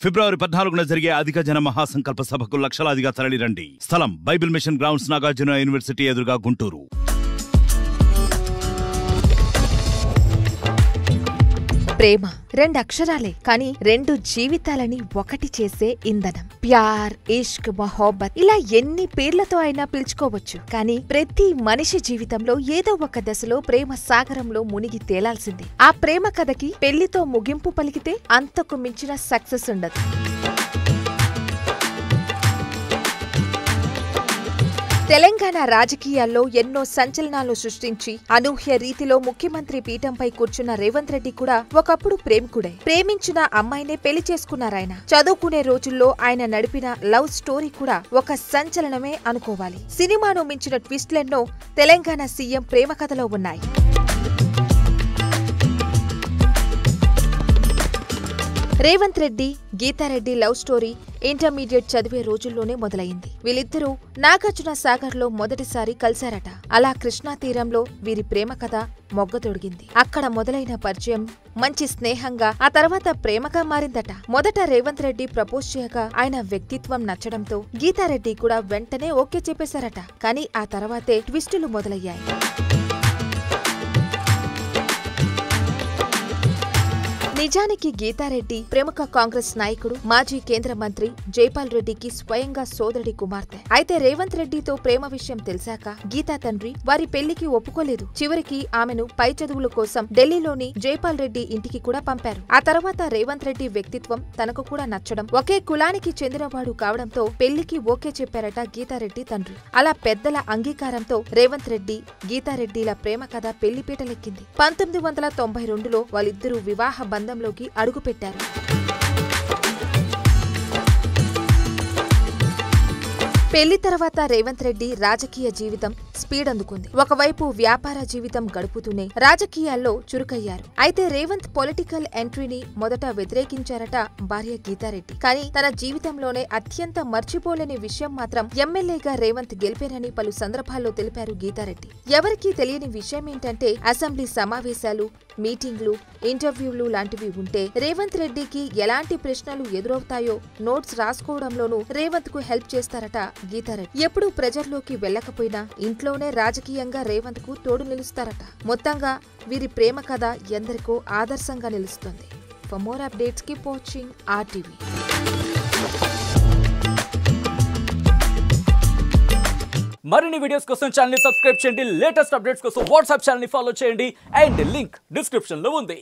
ఫిబ్రవరి 14న జరిగే అధిక జన మహాసంకల్ప సభకు లక్షలాదిగా తరలిరండి. స్థలం Bible mission grounds, Nagarjuna university ఎదురుగా, గుంటూరు. ప్రేమ రెండు అక్షరాలే కానీ రెండు జీవితాలని ఒకటి చేసే ఇంధనం. ప్యార్, ఇష్క్, మొహబ్బత్ ఇలా ఎన్ని పేర్లతో అయినా పిలుచుకోవచ్చు. కానీ ప్రతి మనిషి జీవితంలో ఏదో ఒక దశలో ప్రేమ సాగరంలో మునిగి తేలాల్సిందే. ఆ ప్రేమ కథకి పెళ్లితో ముగింపు పలికితే అంతకు మించిన సక్సెస్ ఉండదు. తెలంగాణ రాజకీయాల్లో ఎన్నో సంచలనాలు సృష్టించి అనూహ్య రీతిలో ముఖ్యమంత్రి పీఠంపై కూర్చున్న రేవంత్ రెడ్డి కూడా ఒకప్పుడు ప్రేమికుడే. ప్రేమించిన అమ్మాయినే పెళ్లి చేసుకున్నారాయన. చదువుకునే రోజుల్లో ఆయన నడిపిన లవ్ స్టోరీ కూడా ఒక సంచలనమే అనుకోవాలి. సినిమాను మించిన ట్విస్ట్లెన్నో తెలంగాణ సీఎం ప్రేమ కథలో ఉన్నాయి. Revanth Reddy, Geeta Reddy love story intermediate చదివే రోజుల్లోనే మొదలైంది. వీళ్ళిద్దరూ నాగార్జున సాగర్ లో మొదటిసారి కలిశారట. అలా కృష్ణా తీరంలో వీరి ప్రేమ కథ మొగ్గతొడిగింది. అక్కడ మొదలైన పరిచయం మంచి స్నేహంగా ఆ తర్వాత ప్రేమగా మారిందట. మొదట రేవంత్ రెడ్డి ప్రపోజ్ చేయగా ఆయన వ్యక్తిత్వం నచ్చడంతో గీతారెడ్డి కూడా వెంటనే ఓకే చెప్పేశారట. కానీ ఆ తర్వాతే ట్విస్టులు మొదలయ్యాయి. నిజానికి గీతారెడ్డి ప్రముఖ కాంగ్రెస్ నాయకుడు, మాజీ కేంద్ర మంత్రి జైపాల్ రెడ్డికి స్వయంగా సోదరుడి కుమార్తె. అయితే రేవంత్ రెడ్డితో ప్రేమ విషయం తెలిసాక గీతా తండ్రి వారి పెళ్లికి ఒప్పుకోలేదు. చివరికి ఆమెను పై చదువుల కోసం ఢిల్లీలోని జైపాల్ రెడ్డి ఇంటికి కూడా పంపారు. ఆ తర్వాత రేవంత్ రెడ్డి వ్యక్తిత్వం తనకు కూడా నచ్చడం, ఒకే కులానికి చెందినవాడు కావడంతో పెళ్లికి ఓకే చెప్పారట గీతారెడ్డి తండ్రి. అలా పెద్దల అంగీకారంతో రేవంత్ రెడ్డి, గీతారెడ్డిల ప్రేమ కథ పెళ్లిపీటలెక్కింది. 1992లో వాళ్ళిద్దరూ వివాహ బంధంలోకి అడుగుపెట్టారు. పెళ్లి తర్వాత రేవంత్ రెడ్డి రాజకీయ జీవితం స్పీడ్ అందుకుంది. ఒకవైపు వ్యాపార జీవితం గడుపుతూనే రాజకీయాల్లో చురుకయ్యారు. అయితే రేవంత్ పొలిటికల్ ఎంట్రీని మొదట వ్యతిరేకించారట భార్య గీతారెడ్డి. కానీ తన జీవితంలోనే అత్యంత మర్చిపోలేని విషయం మాత్రం ఎమ్మెల్యేగా రేవంత్ గెలిపారని పలు సందర్భాల్లో తెలిపారు గీతారెడ్డి. ఎవరికీ తెలియని విషయం ఏంటంటే అసెంబ్లీ సమావేశాలు, మీటింగ్లు, ఇంటర్వ్యూలు లాంటివి ఉంటే రేవంత్ రెడ్డికి ఎలాంటి ప్రశ్నలు ఎదురవుతాయో నోట్స్ రాసుకోవడంలోనూ రేవంత్ కు హెల్ప్ చేస్తారట గీతారెడ్డి. ఎప్పుడూ ప్రజల్లోకి వెళ్లకపోయినా ఇంట్లోనే రాజకీయంగా రేవంత్ కు తోడు నిలుస్తారట. మొత్తంగా వీరి ప్రేమ కథ ఎందరికో ఆదర్శంగా నిలుస్తుంది. For more updates keep watching RTV. మరిన్ని వీడియోస్ కోసం ఛానల్ ని సబ్స్క్రైబ్ చేయండి. లేటెస్ట్ అప్డేట్స్ కోసం వాట్సాప్ ఛానల్ ని ఫాలో చేయండి. అండ్ లింక్ డిస్క్రిప్షన్ లో ఉంది.